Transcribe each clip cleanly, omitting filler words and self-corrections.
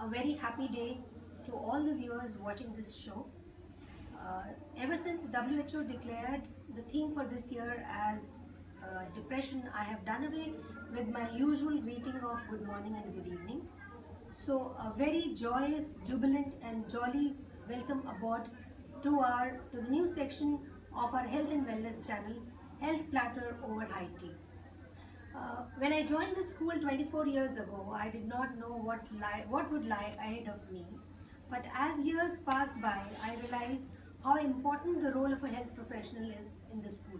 a very happy day to all the viewers watching this show. Ever since WHO declared the theme for this year as depression, I have done away with my usual greeting of good morning and good evening. So a very joyous, jubilant and jolly welcome aboard to the new section of our health and wellness channel, Health Platter over High Tea. When I joined the school 24 years ago, I did not know what would lie ahead of me. But as years passed by, I realized how important the role of a health professional is in the school.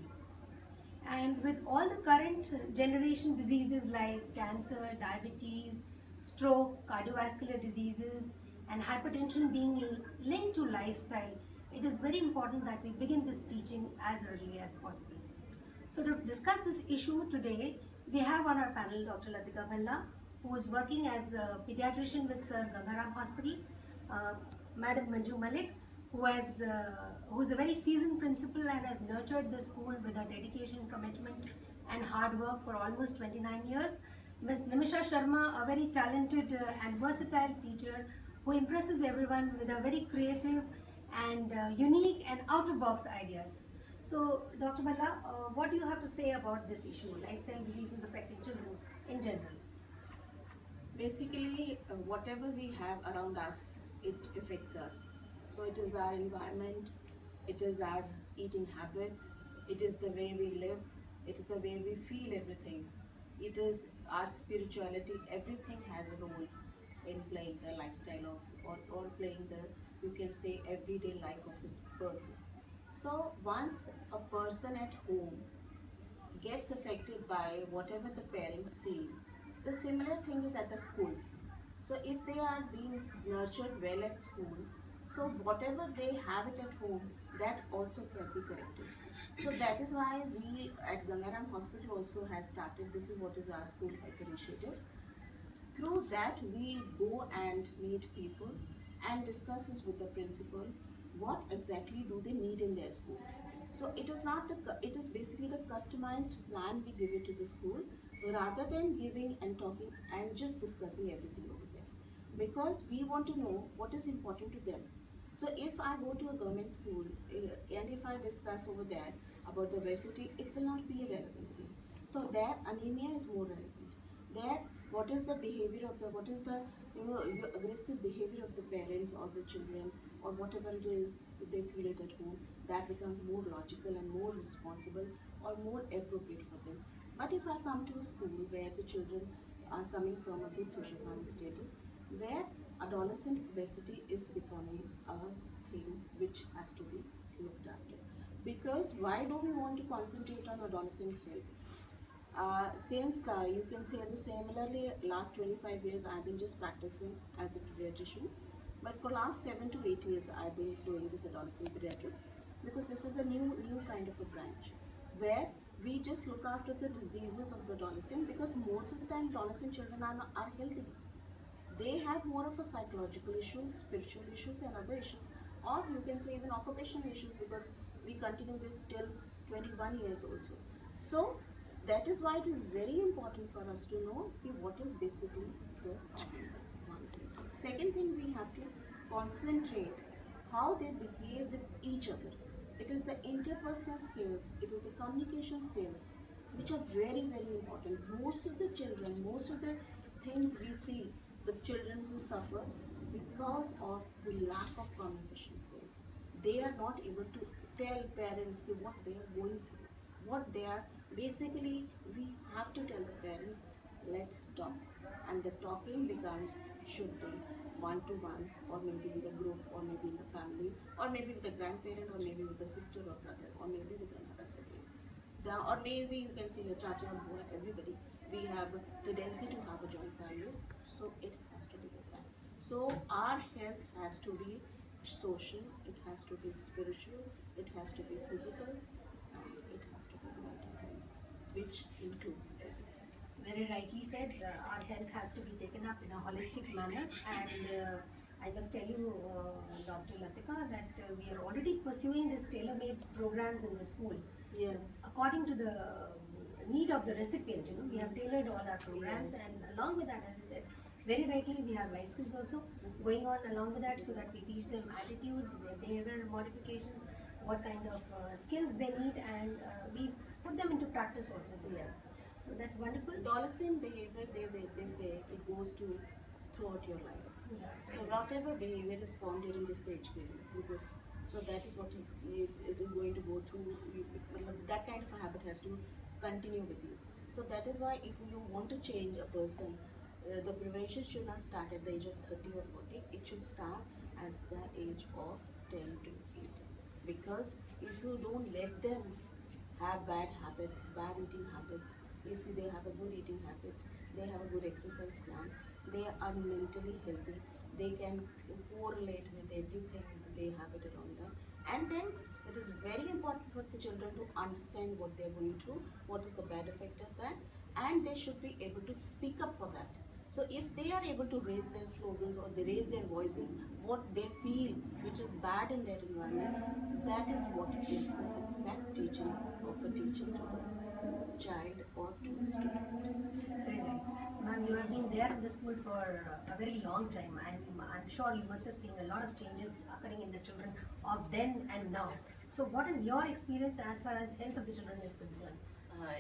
And with all the current generation diseases like cancer, diabetes, stroke, cardiovascular diseases, and hypertension being linked to lifestyle, it is very important that we begin this teaching as early as possible. So to discuss this issue today, we have on our panel Dr. Latika Bhalla, who is working as a pediatrician with Sir Gangaram Hospital, uh, Madam Manju Malik, who is a very seasoned principal and has nurtured the school with her dedication, commitment and hard work for almost 29 years. Ms. Nimisha Sharma, a very talented and versatile teacher who impresses everyone with her very creative and unique and out-of-box ideas. So, Dr. Bhalla, what do you have to say about this issue, lifestyle diseases affecting children in general? Basically, whatever we have around us, it affects us. So it is our environment, it is our eating habits, it is the way we live, it is the way we feel everything. It is our spirituality, everything has a role in playing the lifestyle of, or playing the, you can say, everyday life of the person. So once a person at home gets affected by whatever the parents feel, the similar thing is at the school. So if they are being nurtured well at school, so whatever they have it at home, that also can be corrected. So that is why we at Gangaram Hospital also has started, this is what is our school health initiative. Through that we go and meet people and discuss it with the principal, what exactly do they need in their school. So it is not the, it is basically the customized plan we give it to the school rather than giving and talking and just discussing everything over there. Because we want to know what is important to them. So if I go to a government school and if I discuss over there about the obesity, it will not be a relevant thing. So there anemia is more relevant. There what is the behavior of the, what is the, your aggressive behavior of the parents or the children or whatever it is they feel it at home, that becomes more logical and more responsible or more appropriate for them. But if I come to a school where the children are coming from a good socioeconomic status, where adolescent obesity is becoming a thing which has to be looked after. Because why do we want to concentrate on adolescent health? Since you can say the similarly last 25 years I've been just practicing as a pediatrician, but for last 7 to 8 years I've been doing this adolescent pediatrics because this is a new kind of a branch where we just look after the diseases of the adolescent, because most of the time adolescent children are healthy. They have more of a psychological issues, spiritual issues and other issues, or you can say even occupational issues, because we continue this till 21 years also. So that is why it is very important for us to know what is basically the problem. One thing. Second thing, we have to concentrate how they behave with each other. It is the interpersonal skills, it is the communication skills, which are very important. Most of the children, most of the things we see, the children who suffer because of the lack of communication skills. They are not able to tell parents what they are going through, what they are. Basically, we have to tell the parents, let's talk. And the talking becomes, should be one to one, or maybe in the group, or maybe in the family, or maybe with the grandparent, or maybe with the sister or brother, or maybe with another sibling. Or maybe you can say your chacha or boy, everybody. We have a tendency to have a joint families, so it has to be with that. So our health has to be social, it has to be spiritual, it has to be physical, and it has to be mental, which includes everything. Very rightly said, our health has to be taken up in a holistic manner, and I must tell you, Dr. Latika, that we are already pursuing this tailor-made programs in the school. Yeah. According to the need of the recipient, we have tailored all our programs, Yes. and along with that, as you said, Very rightly, we have life skills also going on along with that, so that we teach them attitudes, their behavior modifications, what kind of skills they need, and we put them into practice also with them. So that's wonderful. Adolescent behavior, they say it goes to throughout your life. Yeah. So whatever behavior is formed during this age period, so that is what it is going to go through. That kind of a habit has to continue with you. So that is why if you want to change a person, the prevention should not start at the age of 30 or 40. It should start as the age of 10 to 18. Because if you don't let them have bad habits, bad eating habits, if they have a good eating habits, they have a good exercise plan, they are mentally healthy, they can correlate with everything they have it around them. And then it is very important for the children to understand what they are going through, what is the bad effect of that, and they should be able to speak up for that. So if they are able to raise their slogans or they raise their voices, what they feel which is bad in their environment, that is what is the exact teaching of a teacher to the child or to the student. Very right. Ma'am, you have been there in the school for a very long time. I'm sure you must have seen a lot of changes occurring in the children of then and now. So what is your experience as far as health of the children is concerned?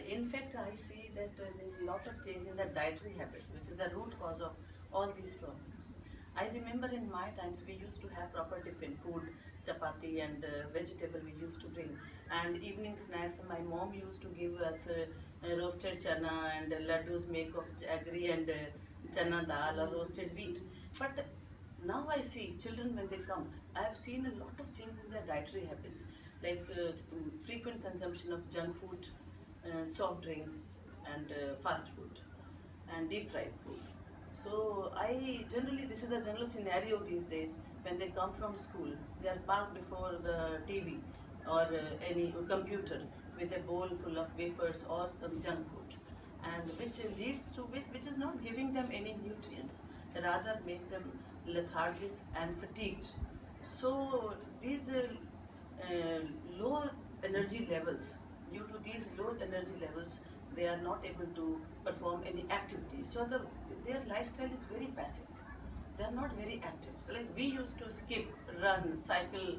In fact, I see that there's a lot of change in the dietary habits, which is the root cause of all these problems. I remember in my times we used to have proper tiffin food, chapati and vegetable we used to bring, and evening snacks. My mom used to give us roasted chana and laddus made of jaggery and chana dal or roasted wheat. But now I see children when they come, I have seen a lot of change in their dietary habits, like frequent consumption of junk food, soft drinks and fast food and deep fried food. So I generally, this is the general scenario these days. When they come from school, they are parked before the TV or any computer with a bowl full of wafers or some junk food, and which leads to which is not giving them any nutrients, rather makes them lethargic and fatigued. So these low energy levels, due to these low energy levels, they are not able to perform any activity. So their lifestyle is very passive. They are not very active. So like we used to skip, run, cycle.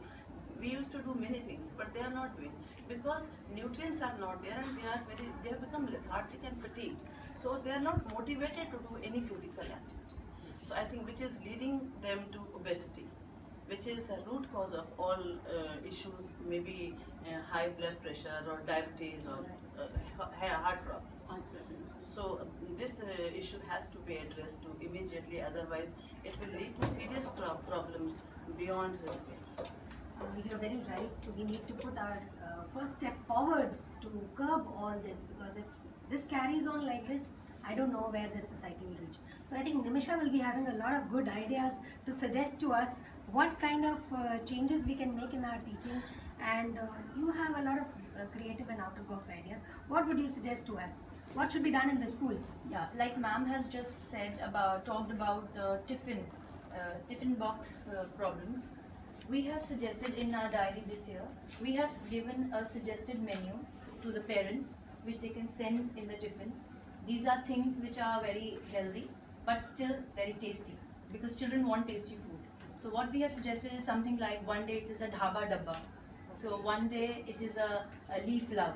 We used to do many things, but they are not doing because nutrients are not there, and they have become lethargic and fatigued. So they are not motivated to do any physical activity. So I think which is leading them to obesity, which is the root cause of all issues, maybe high blood pressure or diabetes or heart problems. So this issue has to be addressed to immediately, otherwise it will lead to serious problems beyond repair. You're very right. We need to put our first step forwards to curb all this, because if this carries on like this, I don't know where this society will reach. So I think Nimisha will be having a lot of good ideas to suggest to us what kind of changes we can make in our teaching, and you have a lot of creative and out of box ideas. What would you suggest to us? What should be done in the school? Yeah, like ma'am has just said about, talked about the tiffin box problems. We have suggested in our diary this year, we have given a suggested menu to the parents which they can send in the tiffin. These are things which are very healthy but still very tasty, because children want tasty food. So what we have suggested is something like one day it is a dhaba dabba. So one day it is a leaf love.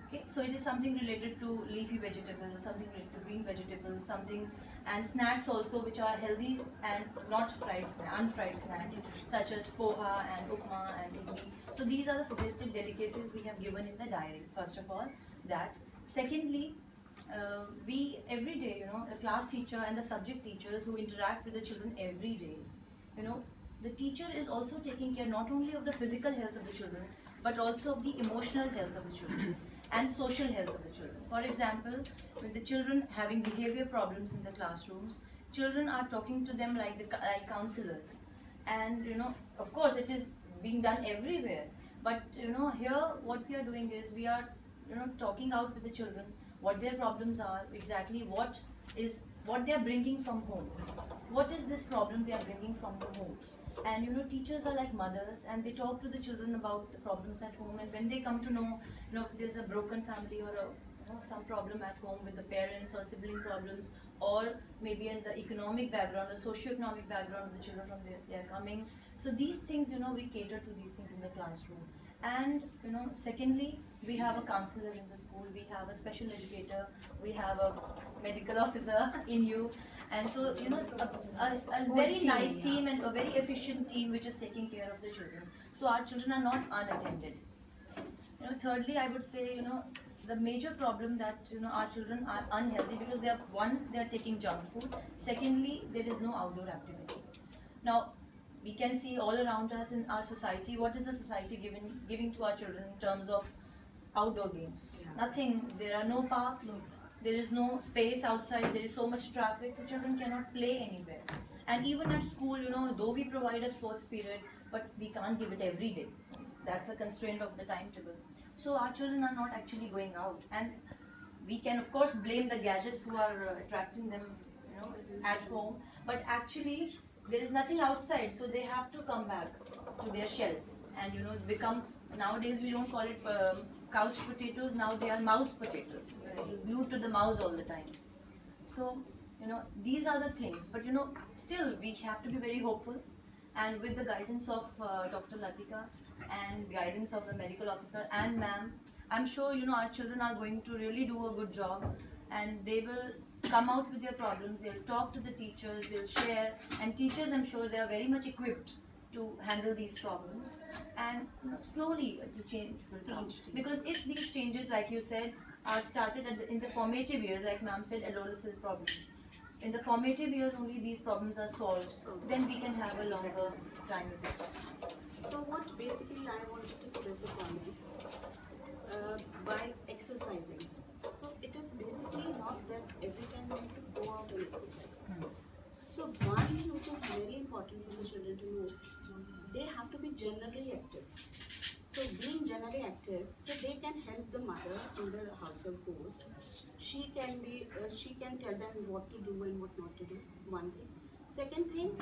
Okay, so it is something related to leafy vegetables, something related to green vegetables, something, and snacks also which are healthy and not fried, unfried snacks such as poha and upma and idli. So these are the suggested delicacies we have given in the diary. First of all, that. Secondly, we every day, the class teacher and the subject teachers who interact with the children every day, the teacher is also taking care not only of the physical health of the children, but also of the emotional health of the children and social health of the children. For example, with the children having behavior problems in the classrooms, children are talking to them like counselors, and of course it is being done everywhere. But here what we are doing is we are talking out with the children what their problems are, exactly what they are bringing from home. What is this problem they are bringing from the home? And teachers are like mothers, and they talk to the children about the problems at home. And when they come to know, if there's a broken family or some problem at home with the parents or sibling problems, or maybe in the economic background, the socio-economic background of the children from where they are coming. So these things, we cater to these things in the classroom. And secondly, we have a counselor in the school, we have a special educator, we have a medical officer in you, and so a very team, nice yeah. team and a very efficient team which is taking care of the children. So our children are not unattended. Thirdly, I would say, the major problem that, our children are unhealthy because they are taking junk food. Secondly, there is no outdoor activity. Now, we can see all around us in our society, what is the society giving to our children in terms of outdoor games? Yeah. Nothing. There are no parks. There is no space outside. There is so much traffic, so children cannot play anywhere. And even at school, though we provide a sports period, but we can't give it every day. That's a constraint of the timetable. So our children are not actually going out, and we can of course blame the gadgets who are attracting them, at home. But actually, there is nothing outside, so they have to come back to their shell, and become, nowadays we don't call it couch potatoes. Now they are mouse potatoes, glued to the mouse all the time. So, these are the things. But, still we have to be very hopeful. And with the guidance of Dr. Latika and guidance of the medical officer and ma'am, I'm sure, our children are going to really do a good job, and they will come out with their problems. They'll talk to the teachers, they'll share, and teachers, I'm sure, they are very much equipped to handle these problems, and slowly the change will come. Because if these changes, like you said, are started in the formative years, like ma'am said, adolescent problems, in the formative years only these problems are solved, then we can have a longer time effect. So what basically I wanted to stress upon is by exercising. So it is basically not that every time we have to go out and exercise. So one thing which is very important for the children to know, they have to be generally active. So being generally active, so they can help the mother in the household chores. She can tell them what to do and what not to do. One thing. Second thing,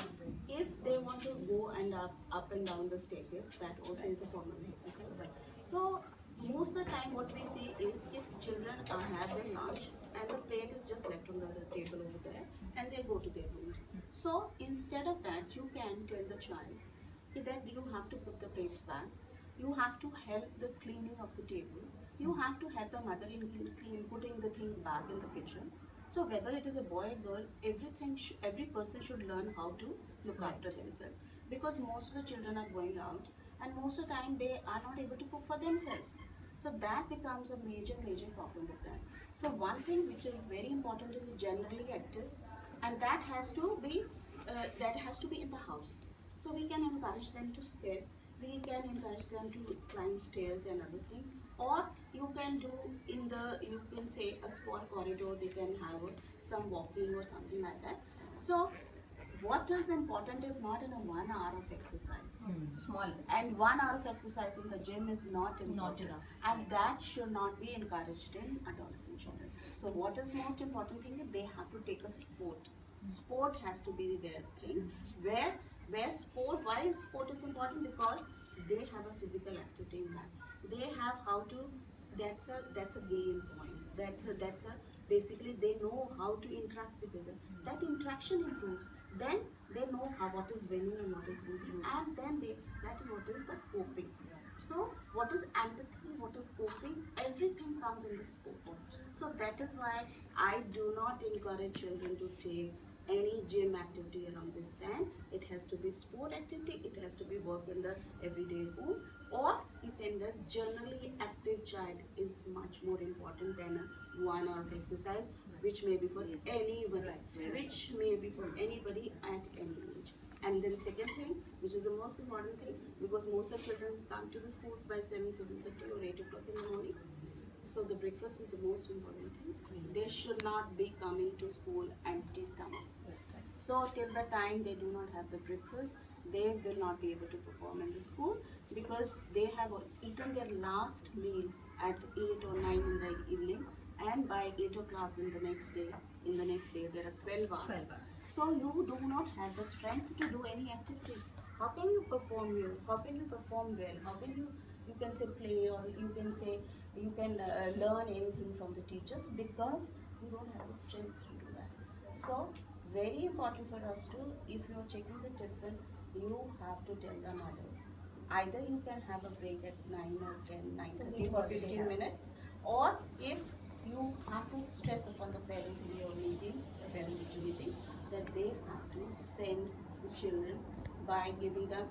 if they want to go and up and down the staircase, that also is a form of exercise. So most of the time, what we see is if children have their lunch and the plate is just left on the table over there, and they go to their rooms. So instead of that, you can tell the child that you have to put the plates back. You have to help the cleaning of the table. You have to help the mother in putting the things back in the kitchen. So whether it is a boy or girl, every person should learn how to look after themselves. Because most of the children are going out, and most of the time they are not able to cook for themselves. So that becomes a major problem with them. So one thing which is very important is generally active, and that has to be in the house. So we can encourage them to skip. We can encourage them to climb stairs and other things. Or you can do you can say a small corridor, they can have some walking or something like that. So what is important is not in a 1 hour of exercise. Small. And 1 hour of exercise in the gym is not important. enough. And that should not be encouraged in adolescent children. So what is most important thing is they have to take a sport. Sport has to be their thing. Why sport is important? Because they have a physical activity in that. They have how to, that's a game point. That's a basically they know how to interact with others. That interaction improves. Then they know what is winning and what is losing, and then that is what is the coping. So what is empathy, what is coping, everything comes in the sport. So that is why I do not encourage children to take any gym activity around this time. It has to be sport activity, it has to be work in the everyday home, or you can the generally active child is much more important than a 1 hour of exercise, which may be for anyone, which may be for anybody at any age. And then second thing, which is the most important thing, because most of the children come to the schools by 7:30 or 8 o'clock in the morning. So the breakfast is the most important thing. They should not be coming to school empty stomach. So till the time they do not have the breakfast, they will not be able to perform in the school, because they have eaten their last meal at 8 or 9 in the evening, and by 8 o'clock in the next day, there are 12 hours. 12 hours. So you do not have the strength to do any activity. How can you perform well? How can you perform well? How can you can say play, or you can say you can learn anything from the teachers because you don't have the strength to do that. So very important for us to, if you are checking the tiffin, you have to tell the mother. Either you can have a break at 9 or 10, 9:30 for 15 minutes, or if you have to stress upon the parents in your meetings, the parent teacher meeting, that they have to send the children by giving them,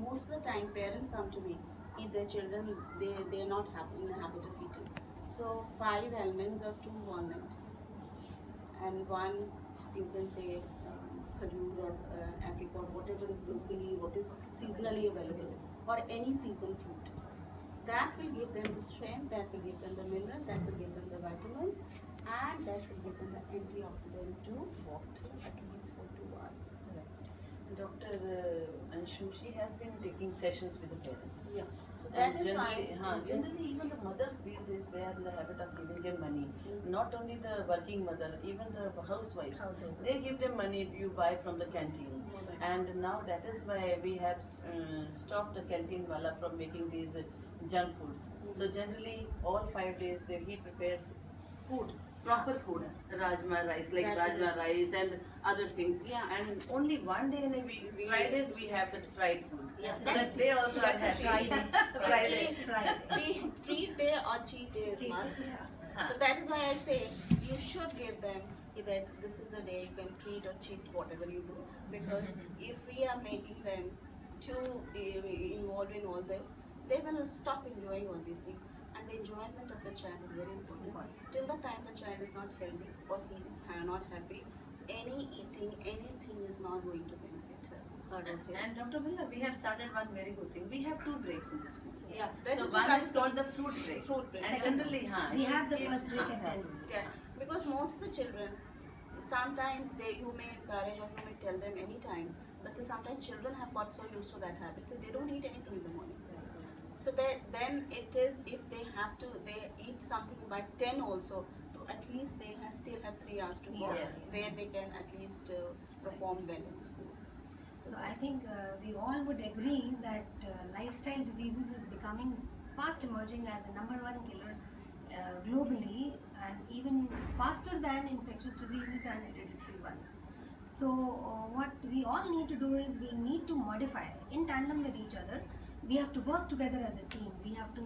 most of the time parents come to me, if their children, they're not in the habit of eating. So 5 almonds or 2 walnuts and one, you can say, khajoor or apricot, whatever is locally, what is seasonally available, or any seasonal fruit. That will give them the strength, that will give them the mineral, that will give them the vitamins, and that will give them the antioxidant to walk through at least for 2 hours. Dr. Anshu, she has been taking sessions with the parents. Yeah. So And that is why. generally even the mothers these days, they are in the habit of giving them money. Not only the working mother, even the housewives. They give them money you buy from the canteen. And now that is why we have stopped the canteen wala from making these junk foods. So generally all 5 days he prepares food, proper food, rajma rice, like rajma rice and other things. Yeah. And only one day in a week, Fridays we have that fried food. Yeah. So that they also are That's a happy. Friday. Friday. Treat day or cheat day is Cheat must. day, yeah. So that is why I say you should give them that this is the day you can treat or cheat whatever you do, because if we are making them too involved in all this, they will stop enjoying all these things, and the enjoyment of the child is very important. Till the time the child is not healthy or he is not happy, any eating, anything is not going to benefit her or him. And Dr. Billa, we have started one very good thing. We have 2 breaks in the school. Yeah, that So is one what is called the fruit break. Fruit break. And Second, generally, we have the she first break gives- at 10. Yeah, because most of the children, sometimes you may encourage or you may tell them anytime, but sometimes children have got so used to that habit that they don't eat anything in the morning. So then it is, if they have to, they eat something by 10 also, to at least they still have 3 hours to go, Yes. where they can at least perform well in school. So I think we all would agree that lifestyle diseases is becoming fast emerging as a #1 killer globally, and even faster than infectious diseases and hereditary ones. So what we all need to do is we need to modify in tandem with each other. We have to work together as a team. We have to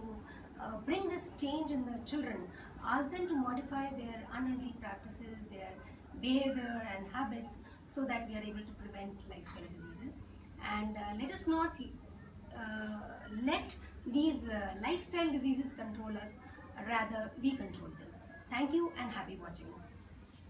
bring this change in the children, ask them to modify their unhealthy practices, their behavior and habits, so that we are able to prevent lifestyle diseases. And let us not let these lifestyle diseases control us, rather we control them. Thank you and happy watching.